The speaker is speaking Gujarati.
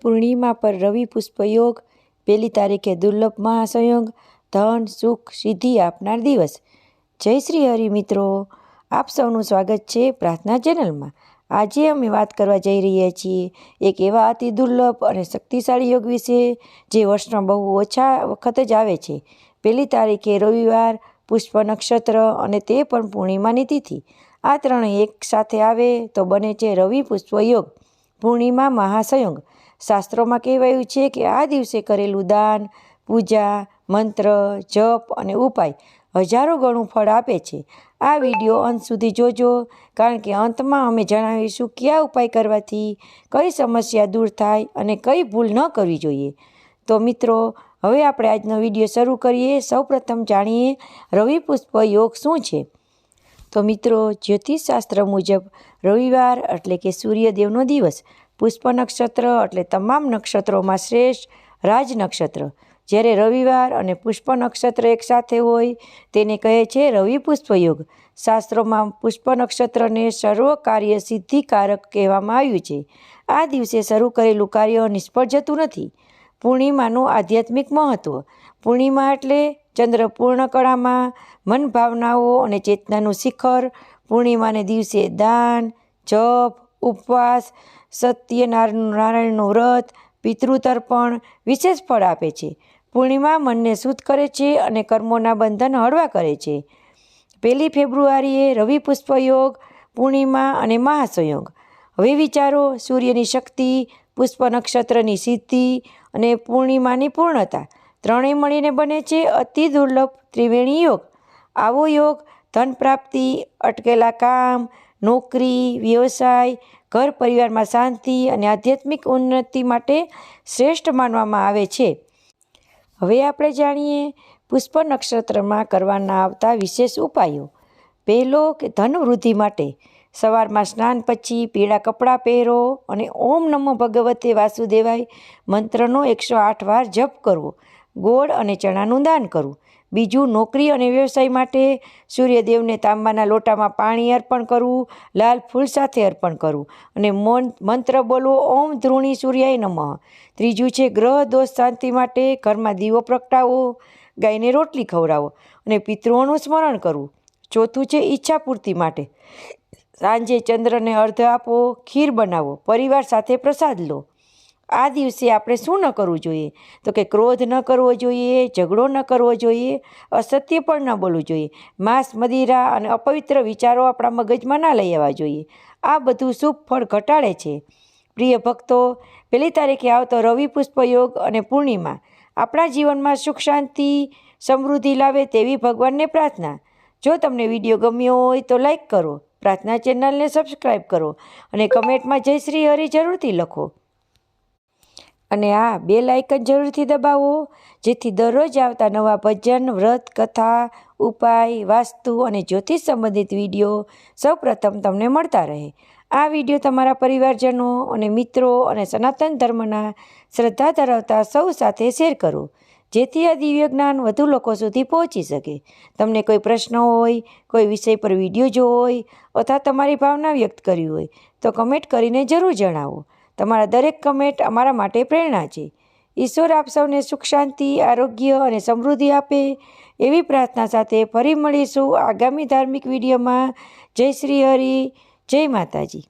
પૂર્ણિમા પર રવિ પુષ્પયોગ, 1 તારીખે દુર્લભ મહાસંયોગ, ધન સુખ સિદ્ધિ આપનાર દિવસ। જય શ્રી હરિ મિત્રો, આપ સૌનું સ્વાગત છે પ્રાર્થના ચેનલમાં। આજે અમે વાત કરવા જઈ રહ્યા છીએ એક એવા અતિ દુર્લભ અને શક્તિશાળી યોગ વિશે જે વર્ષમાં બહુ ઓછા વખત જ આવે છે। 1 તારીખે રવિવાર, પુષ્પ નક્ષત્ર અને તે પણ પૂર્ણિમાની તિથિ। આ ત્રણેય એક સાથે આવે તો બને છે રવિ પુષ્પયોગ, પૂર્ણિમા મહાસંયોગ। શાસ્ત્રોમાં કહેવાયું છે કે આ દિવસે કરેલું દાન, પૂજા, મંત્ર, જપ અને ઉપાય હજારો ગણું ફળ આપે છે। આ વિડીયો અંત સુધી જોજો, કારણ કે અંતમાં અમે જણાવીશું કયા ઉપાય કરવાથી કઈ સમસ્યા દૂર થાય અને કઈ ભૂલ ન કરવી જોઈએ। તો મિત્રો, હવે આપણે આજનો વિડીયો શરૂ કરીએ। સૌપ્રથમ જાણીએ રવિ પુષ્પ યોગ શું છે। તો મિત્રો, જ્યોતિષશાસ્ત્ર મુજબ રવિવાર એટલે કે સૂર્યદેવનો દિવસ, પુષ્પ નક્ષત્ર એટલે તમામ નક્ષત્રોમાં શ્રેષ્ઠ રાજ નક્ષત્ર। જ્યારે રવિવાર અને પુષ્પ નક્ષત્ર એકસાથે હોય તેને કહે છે રવિ પુષ્પ યોગ। શાસ્ત્રોમાં પુષ્પ નક્ષત્રને સર્વ કાર્ય સિદ્ધિકારક કહેવામાં આવ્યું છે। આ દિવસે શરૂ કરેલું કાર્ય નિષ્ફળ જતું નથી। પૂર્ણિમાનું આધ્યાત્મિક મહત્વ। પૂર્ણિમા એટલે ચંદ્ર પૂર્ણ કળામાં, મન ભાવનાઓ અને ચેતનાનું શિખર। પૂર્ણિમાને દિવસે દાન, જપ, ઉપવાસ, સત્યનારાયણનું વ્રત, પિતૃતર્પણ વિશેષ ફળ આપે છે। પૂર્ણિમા મનને શુદ્ધ કરે છે અને કર્મોના બંધન હળવા કરે છે। 1 ફેબ્રુઆરીએ રવિ પુષ્પ યોગ, પૂર્ણિમા અને મહાસંયોગ। હવે વિચારો, સૂર્યની શક્તિ, પુષ્પ નક્ષત્રની સિદ્ધિ અને પૂર્ણિમાની પૂર્ણતા ત્રણેય મળીને બને છે અતિ દુર્લભ ત્રિવેણી યોગ। આવો યોગ ધન પ્રાપ્તિ, અટકેલા કામ, નોકરી, વ્યવસાય, ઘર પરિવારમાં શાંતિ અને આધ્યાત્મિક ઉન્નતિ માટે શ્રેષ્ઠ માનવામાં આવે છે। હવે આપણે જાણીએ પુષ્પ નક્ષત્રમાં કરવાના આવતા વિશેષ ઉપાયો। પહેલો કે ધન વૃદ્ધિ માટે સવારમાં સ્નાન પછી પીળા કપડાં પહેરો અને ઓમ નમો ભગવતે વાસુદેવાય મંત્રનો 108 વાર જપ કરવો। ગોળ અને ચણાનું દાન કરવું। બીજું, નોકરી અને વ્યવસાય માટે સૂર્યદેવને તાંબાના લોટામાં પાણી અર્પણ કરવું, લાલ ફૂલ સાથે અર્પણ કરવું અને મંત્ર બોલવો, ઓમ ધ્રુણી સૂર્યાય નમઃ। ત્રીજું છે ગ્રહ દોષ શાંતિ માટે ઘરમાં દીવો પ્રગટાવો, ગાયને રોટલી ખવડાવો અને પિતૃઓનું સ્મરણ કરવું। ચોથું છે ઈચ્છા પૂર્તિ માટે સાંજે ચંદ્રને અર્ઘ્ય આપો, ખીર બનાવો, પરિવાર સાથે પ્રસાદ લો। આ દિવસે આપણે શું ન કરવું જોઈએ? તો કે ક્રોધ ન કરવો જોઈએ, ઝઘડો ન કરવો જોઈએ, અસત્ય પણ ન બોલવું જોઈએ, માંસ, મદિરા અને અપવિત્ર વિચારો આપણા મગજમાં ના લઈ આવવા જોઈએ। આ બધું શુભ ફળ ઘટાડે છે। પ્રિય ભક્તો, 1 તારીખે આવતો રવિ પુષ્પ યોગ અને પૂર્ણિમા આપણા જીવનમાં સુખ, શાંતિ, સમૃદ્ધિ લાવે તેવી ભગવાનને પ્રાર્થના। જો તમને વિડીયો ગમ્યો હોય તો લાઈક કરો, પ્રાર્થના ચેનલને સબસ્ક્રાઈબ કરો અને કમેન્ટમાં જય શ્રી હરિ જરૂરથી લખો। અને આ બેલ આઇકન જરૂરથી દબાવો, જેથી દરરોજ આવતા નવા ભજન, વ્રત, કથા, ઉપાય, વાસ્તુ અને જ્યોતિષ સંબંધિત વિડીયો સૌપ્રથમ તમને મળતા રહે। આ વિડીયો તમારા પરિવારજનો અને મિત્રો અને સનાતન ધર્મના શ્રદ્ધા ધરાવતા સૌ સાથે શેર કરો, જેથી આ દિવ્ય જ્ઞાન વધુ લોકો સુધી પહોંચી શકે। તમને કોઈ પ્રશ્ન હોય, કોઈ વિષય પર વિડીયો જોવો હોય અથવા તમારી ભાવના વ્યક્ત કરવી હોય તો કમેન્ટ કરીને જરૂર જણાવો। તમારા દરેક કમેન્ટ અમારા માટે પ્રેરણા છે। ઈશ્વર આપ સૌને સુખ, શાંતિ, આરોગ્ય અને સમૃદ્ધિ આપે એવી પ્રાર્થના સાથે ફરી મળીશું આગામી ધાર્મિક વિડીયોમાં। જય શ્રી હરિ, જય માતાજી।